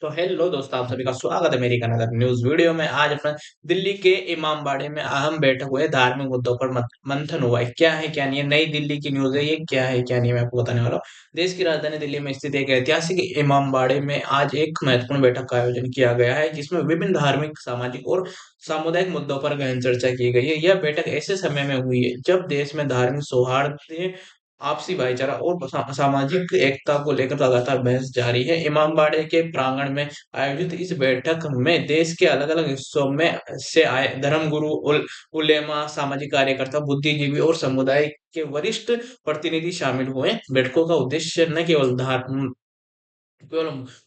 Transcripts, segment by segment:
तो हेलो दोस्तों, आप सभी का स्वागत है मेरी अनदर न्यूज़ वीडियो में। आज अपना दिल्ली के इमामबाड़े में अहम बैठक हुई है, धार्मिक मुद्दों पर मंथन हुआ है। क्या है क्या नहीं है, नई दिल्ली की न्यूज़ है ये। क्या है क्या नहीं है, मैं आपको बताने वाला हूँ। देश की राजधानी दिल्ली में स्थित एक ऐतिहासिक इमामबाड़े में आज एक महत्वपूर्ण बैठक का आयोजन किया गया है, जिसमें विभिन्न धार्मिक, सामाजिक और सामुदायिक मुद्दों पर गहन चर्चा की गई है। यह बैठक ऐसे समय में हुई है जब देश में धार्मिक सौहार्द, आपसी भाईचारा और सामाजिक एकता को लेकर लगातार बहस जारी है। इमामबाड़े के प्रांगण में आयोजित इस बैठक में देश के अलग-अलग हिस्सों में से आए धर्मगुरु, उलेमा, सामाजिक कार्यकर्ता, बुद्धिजीवी और समुदाय के वरिष्ठ प्रतिनिधि शामिल हुए। बैठकों का उद्देश्य न केवल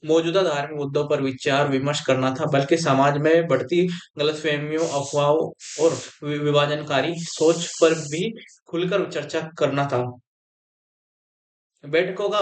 मौजूदा धार्मिक मुद्दों पर विचार विमर्श करना था, बल्कि समाज में बढ़ती गलतफहमियों, अफवाहों और विभाजनकारी सोच पर भी खुलकर चर्चा करना था। बैठकों का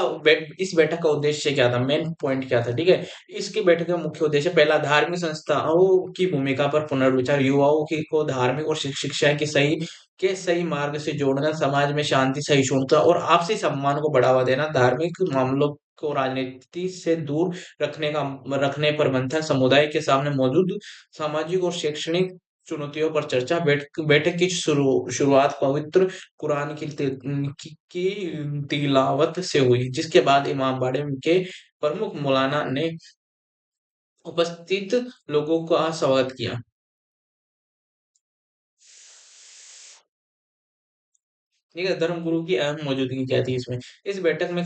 इस बैठक का उद्देश्य क्या था, मेन पॉइंट क्या था, ठीक है। इसकी बैठक का मुख्य उद्देश्य, पहला, धार्मिक संस्थाओं की भूमिका पर पुनर्विचार, युवाओं की को धार्मिक और शिक्षा के सही मार्ग से जोड़ना, समाज में शांति, सहिष्णुता और आपसी सम्मान को बढ़ावा देना, धार्मिक मामलों को राजनीति से दूर रखने पर मंथन, समुदाय के सामने मौजूद सामाजिक और शैक्षणिक चुनौतियों पर चर्चा। बैठक की शुरुआत पवित्र कुरान की तिलावत से हुई, जिसके बाद इमामबाड़े के प्रमुख मौलाना ने उपस्थित लोगों का स्वागत किया। ठीक है, धर्मगुरु की अहम मौजूदगी क्या थी इसमें? इस बैठक में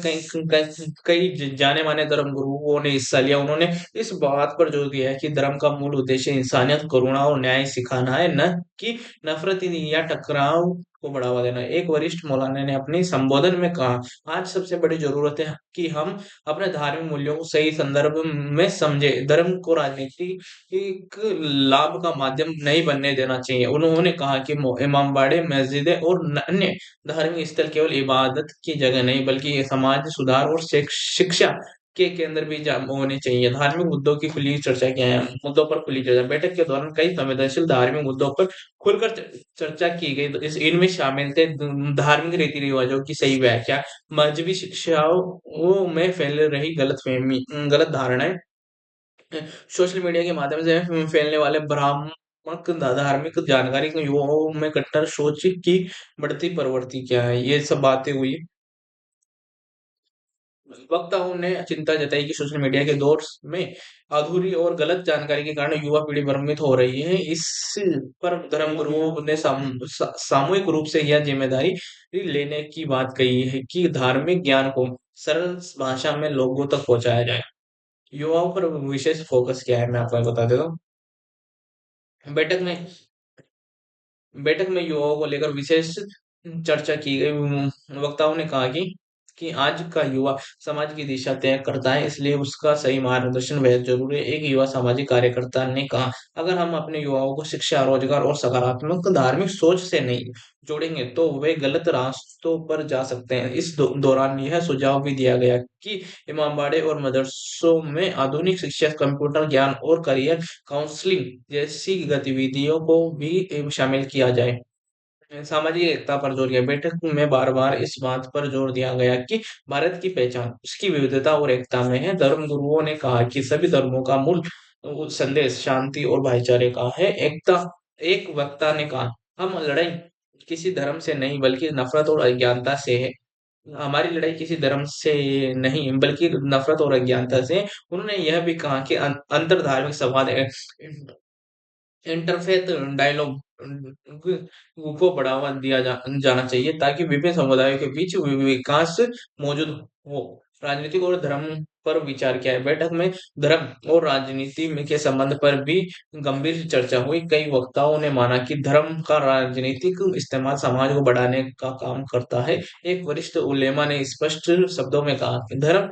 कई जाने माने धर्म गुरुओं ने हिस्सा लिया। उन्होंने इस बात पर जोर दिया है कि धर्म का मूल उद्देश्य इंसानियत, करुणा और न्याय सिखाना है, न कि नफरत या टकराव को बढ़ावा देना। एक वरिष्ठ मौलाना ने अपने संबोधन में कहा, आज सबसे बड़ी जरूरत है कि हम अपने धार्मिक मूल्यों को सही संदर्भ में समझे। धर्म को राजनीति एक लाभ का माध्यम नहीं बनने देना चाहिए। उन्होंने कहा कि इमामबाड़े, मस्जिदें और अन्य धार्मिक स्थल केवल इबादत की जगह नहीं, बल्कि ये समाज सुधार और शिक्षा के केंद्र भी होने चाहिए। धार्मिक मुद्दों की खुली चर्चा क्या है, मुद्दों पर खुली चर्चा। बैठक के दौरान कई संवेदनशील धार्मिक मुद्दों पर खुलकर चर्चा की गई। तो इनमें शामिल थे धार्मिक रीति रिवाजों की सही व्याख्या, मजहबी शिक्षाओं में फैल रही गलत धारणाएं, सोशल मीडिया के माध्यम से फैलने वाले भ्रामक धार्मिक जानकारी को, युवाओं में कट्टर सोच की बढ़ती प्रवृत्ति क्या है, ये सब बातें हुई। वक्ताओं ने चिंता जताई कि सोशल मीडिया के दौर में अधूरी और गलत जानकारी के कारण युवा पीढ़ी भ्रमित हो रही है। इस पर धर्म गुरुओं ने सामूहिक रूप से यह जिम्मेदारी लेने की बात कही है कि धार्मिक ज्ञान को सरल भाषा में लोगों तक पहुंचाया जाए। युवाओं पर विशेष फोकस क्या है, मैं आपको बता देता हूँ। बैठक में बैठक में युवाओं को लेकर विशेष चर्चा की गई। वक्ताओं ने कहा कि आज का युवा समाज की दिशा तय करता है, इसलिए उसका सही मार्गदर्शन बेहद जरूरी है। एक युवा सामाजिक कार्यकर्ता ने कहा, अगर हम अपने युवाओं को शिक्षा, रोजगार और सकारात्मक धार्मिक सोच से नहीं जोड़ेंगे तो वे गलत रास्तों पर जा सकते हैं। इस दौरान यह सुझाव भी दिया गया कि इमामबाड़े और मदरसों में आधुनिक शिक्षा, कंप्यूटर ज्ञान और करियर काउंसलिंग जैसी गतिविधियों को भी शामिल किया जाए। सामाजिक एकता पर जोर दिया। बैठक में बार-बार इस बात पर जोर दिया गया कि भारत की पहचान उसकी विविधता और एकता में है। धर्म गुरुओं ने कहा कि सभी धर्मों का मूल संदेश शांति और भाईचारे का है। एकता एक वक्ता ने कहा, हम लड़ाई किसी धर्म से नहीं बल्कि नफरत और अज्ञानता से है। हमारी लड़ाई किसी धर्म से नहीं बल्कि नफरत और अज्ञानता से है। उन्होंने यह भी कहा कि अंतर धार्मिक संवाद, इंटरफेथ डायलॉग को बढ़ावा जाना चाहिए, ताकि विभिन्न समुदायों के बीच विकास मौजूद हो। राजनीतिक और धर्म पर विचार किया है। बैठक में धर्म और राजनीति में के संबंध पर भी गंभीर चर्चा हुई। कई वक्ताओं ने माना कि धर्म का राजनीतिक इस्तेमाल समाज को बढ़ाने का काम करता है। एक वरिष्ठ उलेमा ने स्पष्ट शब्दों में कहा कि धर्म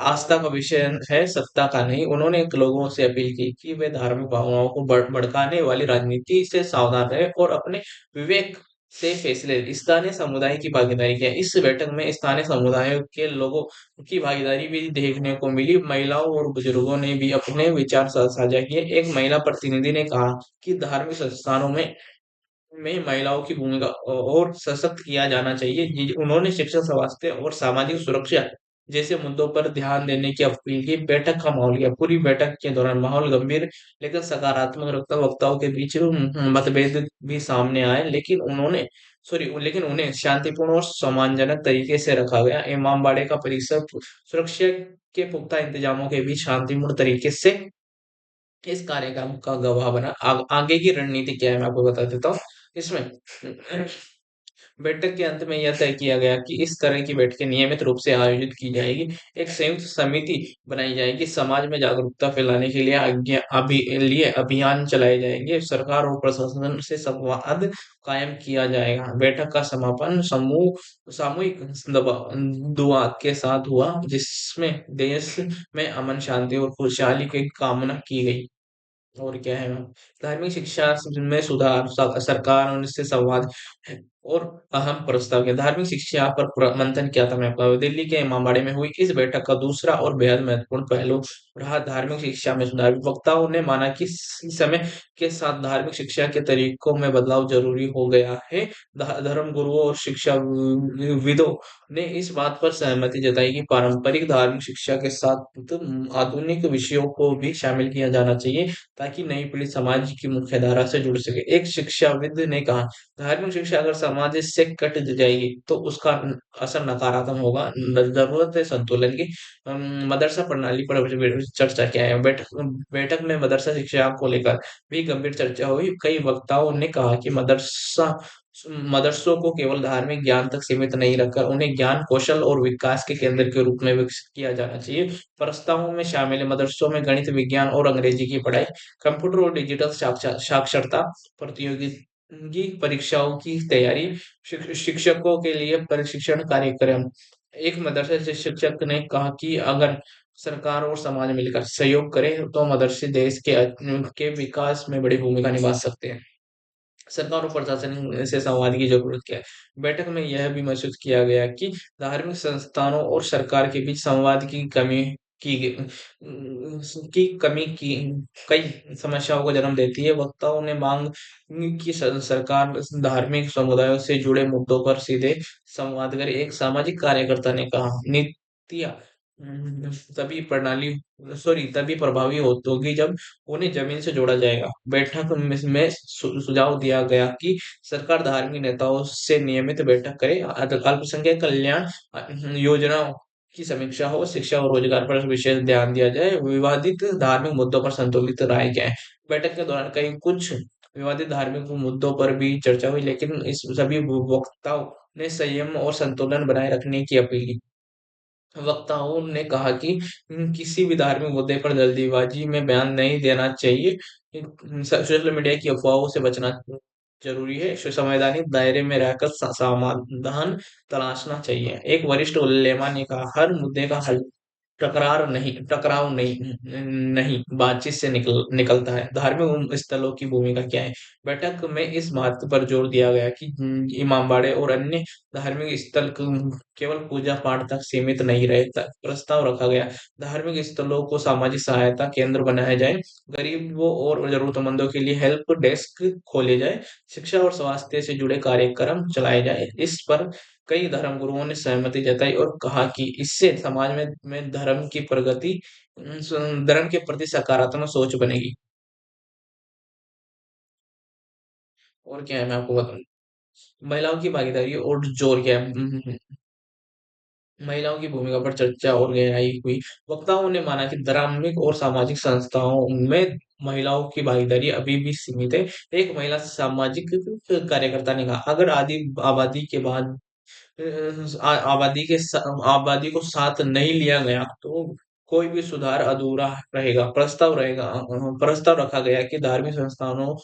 आस्था का विषय है, सत्ता का नहीं। उन्होंने लोगों से अपील की कि वे धार्मिक भावनाओं को भड़काने वाली राजनीति से सावधान रहे और अपने विवेक से फैसले लें। स्थानीय समुदाय की भागीदारी क्या है? इस बैठक में स्थानीय समुदायों के लोगों की भागीदारी भी देखने को मिली। महिलाओं और बुजुर्गों ने भी अपने विचार साझा किए। एक महिला प्रतिनिधि ने कहा कि धार्मिक संस्थानों में महिलाओं की भूमिका और सशक्त किया जाना चाहिए। उन्होंने शिक्षा, स्वास्थ्य और सामाजिक सुरक्षा जैसे मुद्दों पर ध्यान देने की अपील की। बैठक का माहौल किया। पूरी बैठक के दौरान माहौल गंभीर लेकिन सकारात्मक रखता। वक्ताओं के बीच मतभेद भी सामने आए, लेकिन उन्हें शांतिपूर्ण और सम्मानजनक तरीके से रखा गया। इमामबाड़े का परिसर सुरक्षा के पुख्ता इंतजामों के बीच शांतिपूर्ण तरीके से इस कार्यक्रम का गवाह बना। आगे की रणनीति क्या है, मैं आपको बता देता हूँ। इसमें बैठक के अंत में यह तय किया गया कि इस तरह की बैठकें नियमित रूप से आयोजित की जाएगी। एक संयुक्त समिति बनाई जाएगी। समाज में जागरूकता फैलाने के लिए अभियान चलाए जाएंगे। सरकार और प्रशासन से संवाद कायम किया जाएगा। बैठक का समापन सामूहिक दुआ के साथ हुआ, जिसमें देश में अमन शांति और खुशहाली की कामना की गई। और क्या है मैम, धार्मिक शिक्षा में सुधार, सरकार और इससे संवाद है। और अहम प्रस्ताव क्या, धार्मिक शिक्षा पर मंथन किया था। मैं आपको दिल्ली के इमामबाड़े में हुई इस बैठक का दूसरा और बेहद महत्वपूर्ण पहलू रहा धार्मिक शिक्षा में सुधार। वक्ताओं ने माना कि समय के साथ धार्मिक शिक्षा के तरीकों में बदलाव जरूरी हो गया है। धर्म गुरुओं और शिक्षा विदों ने इस बात पर सहमति जताई कि पारंपरिक धार्मिक शिक्षा के साथ आधुनिक विषयों को भी शामिल किया जाना चाहिए, ताकि नई पीढ़ी समाज की मुख्य धारा से जुड़ सके। एक शिक्षाविद ने कहा, धार्मिक शिक्षा अगर समाज से कट जाएगी तो उसका असर नकारात्मक होगा। जरूरत है संतुलन की। मदरसा प्रणाली पर चर्चा क्या है। बैठक बैठक में मदरसा शिक्षा को लेकर भी गंभीर चर्चा हुई। कई वक्ताओं ने कहा कि मदरसों को केवल धार्मिक ज्ञान तक सीमित नहीं रखकर उन्हें ज्ञान, कौशल और विकास के केंद्र के रूप में विकसित किया जाना चाहिए। प्रस्तावों में शामिल है मदरसों में गणित, विज्ञान और अंग्रेजी की पढ़ाई, कंप्यूटर और डिजिटल साक्षरता, प्रतियोगी की परीक्षाओं की तैयारी, शिक्षकों के लिए प्रशिक्षण कार्यक्रम। एक मदरसा से शिक्षक ने कहा कि अगर सरकार और समाज मिलकर सहयोग करे तो मदरसे देश के विकास में बड़ी भूमिका निभा सकते हैं। सरकार और प्रशासन से संवाद की जरूरत क्या है। बैठक में यह भी महसूस किया गया कि धार्मिक संस्थानों और सरकार के बीच संवाद की की कई समस्याओं को जन्म देती है। वक्ताओं ने मांग कि सरकार धार्मिक समुदायों से जुड़े मुद्दों पर सीधे संवाद करे। एक सामाजिक कार्यकर्ता ने कहा, नीतियां तभी प्रणाली तभी प्रभावी होगी जब उन्हें जमीन से जोड़ा जाएगा। बैठक में सुझाव दिया गया कि सरकार धार्मिक नेताओं से नियमित बैठक करे, अल्पसंख्यक कल्याण योजनाओं की समीक्षा हो, शिक्षा और रोजगार पर विशेष ध्यान दिया जाए। विवादित धार्मिक मुद्दों पर संतुलित राय क्या है। बैठक के दौरान कई कुछ विवादित धार्मिक मुद्दों पर भी चर्चा हुई, लेकिन इस सभी वक्ताओं ने संयम और संतुलन बनाए रखने की अपील की। वक्ताओं ने कहा कि किसी भी धार्मिक मुद्दे पर जल्दीबाजी में बयान नहीं देना चाहिए। सोशल मीडिया की अफवाहों से बचना जरूरी है। संवैधानिक दायरे में रहकर समाधान तलाशना चाहिए। एक वरिष्ठ उलेमा ने कहा, हर मुद्दे का हल टकराव नहीं बातचीत से निकलता है। धार्मिक स्थलों की भूमिका क्या है। बैठक में इस बात पर जोर दिया गया कि इमामबाड़े और अन्य धार्मिक स्थल केवल पूजा पाठ तक सीमित नहीं रहे। प्रस्ताव रखा गया, धार्मिक स्थलों को सामाजिक सहायता केंद्र बनाया जाए, गरीबों और जरूरतमंदों के लिए हेल्प डेस्क खोले जाए, शिक्षा और स्वास्थ्य से जुड़े कार्यक्रम चलाए जाए। इस पर कई धर्मगुरुओं ने सहमति जताई और कहा कि इससे समाज में धर्म के प्रति सकारात्मक सोच बनेगी। और क्या है, मैं आपको बताऊं, महिलाओं की भागीदारी और जोर क्या है। महिलाओं की भूमिका पर चर्चा और गहराई हुई। वक्ताओं ने माना कि धार्मिक और सामाजिक संस्थाओं में महिलाओं की भागीदारी अभी भी सीमित है। एक महिला सामाजिक कार्यकर्ता ने कहा, अगर आदि आबादी के बाद आबादी को साथ नहीं लिया गया तो कोई भी सुधार अधूरा रहेगा। प्रस्ताव रखा गया कि धार्मिक संस्थानों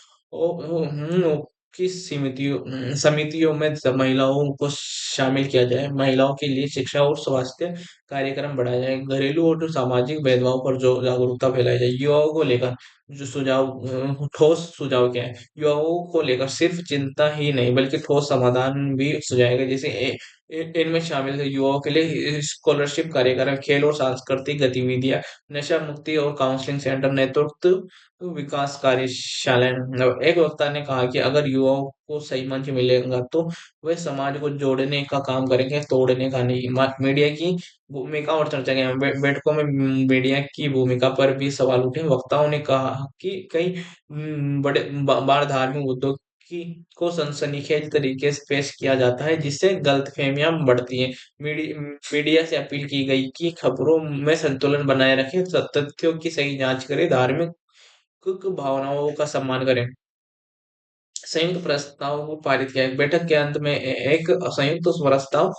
की समितियों में सब महिलाओं को शामिल किया जाए। महिलाओं के लिए शिक्षा और स्वास्थ्य कार्यक्रम बढ़ाया जाए। घरेलू और सामाजिक भेदभाव पर जो जागरूकता फैलाई जाए। युवाओं को लेकर जो ठोस सुझाव क्या है। युवाओं को लेकर सिर्फ चिंता ही नहीं बल्कि ठोस समाधान भी सुझाएगा। जैसे इनमें शामिल है युवाओं के लिए स्कॉलरशिप कार्यक्रम, खेल और सांस्कृतिक गतिविधियां, नशा मुक्ति और काउंसलिंग सेंटर, नेतृत्व विकास कार्यशालाएं। एक वक्ता ने कहा कि अगर युवाओं को सही मंच मिलेगा तो वे समाज को जोड़ने का काम करेंगे, तोड़ने का नहीं। मीडिया की भूमिका और चर्चा के बैठकों में मीडिया की भूमिका पर भी सवाल उठे। वक्ताओं ने कहा कि कई बड़े बार धार्मिक मुद्दों की को सनसनीखेज तरीके से पेश किया जाता है, जिससे गलतफहमियां बढ़ती हैं। मीडिया से अपील की गई कि खबरों में संतुलन बनाए रखें, तथ्यों की सही जांच करें, धार्मिक भावनाओं का सम्मान करें। संयुक्त प्रस्ताव को पारित किया। बैठक के अंत में एक संयुक्त प्रस्ताव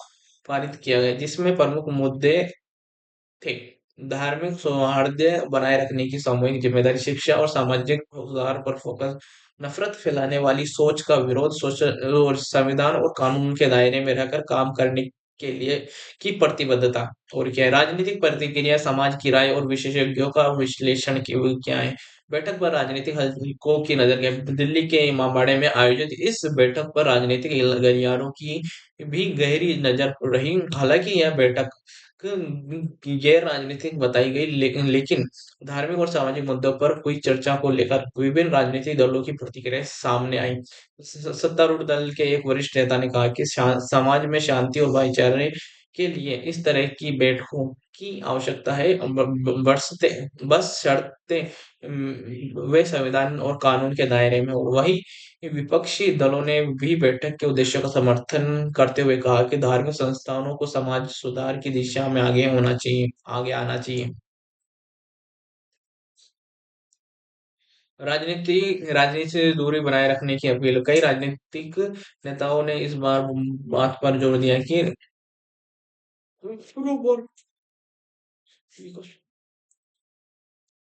पारित किया गया, जिसमें प्रमुख मुद्दे थे। धार्मिक सौहार्द बनाए रखने की सामूहिक जिम्मेदारी, शिक्षा और सामाजिक सुधार पर फोकस, नफरत फैलाने वाली सोच का विरोध, सोशल और संविधान और कानून के दायरे में रहकर काम करने के लिए की प्रतिबद्धता। और क्या है, राजनीतिक प्रतिक्रिया, समाज की राय और विशेषज्ञों का विश्लेषण की क्या है। बैठक पर राजनीतिक हलकों की नजर गई। दिल्ली के इमामबाड़े में आयोजित इस बैठक पर राजनीतिक गलियारों की भी गहरी नजर रही। हालांकि यह बैठक गैर राजनीतिक बताई गई, लेकिन धार्मिक और सामाजिक मुद्दों पर हुई चर्चा को लेकर विभिन्न राजनीतिक दलों की प्रतिक्रियाएं सामने आई। सत्तारूढ़ दल के एक वरिष्ठ नेता ने कहा कि समाज में शांति और भाईचारे के लिए इस तरह की बैठकों की आवश्यकता है। बरसते बस शर्तें वे संविधान और कानून के दायरे में हो। वही विपक्षी दलों ने भी बैठक के उद्देश्य का समर्थन करते हुए कहा कि धार्मिक संस्थानों को समाज सुधार की दिशा में आगे आना चाहिए। राजनीति से दूरी बनाए रखने की अपील। कई राजनीतिक नेताओं ने इस बात पर जोर दिया कि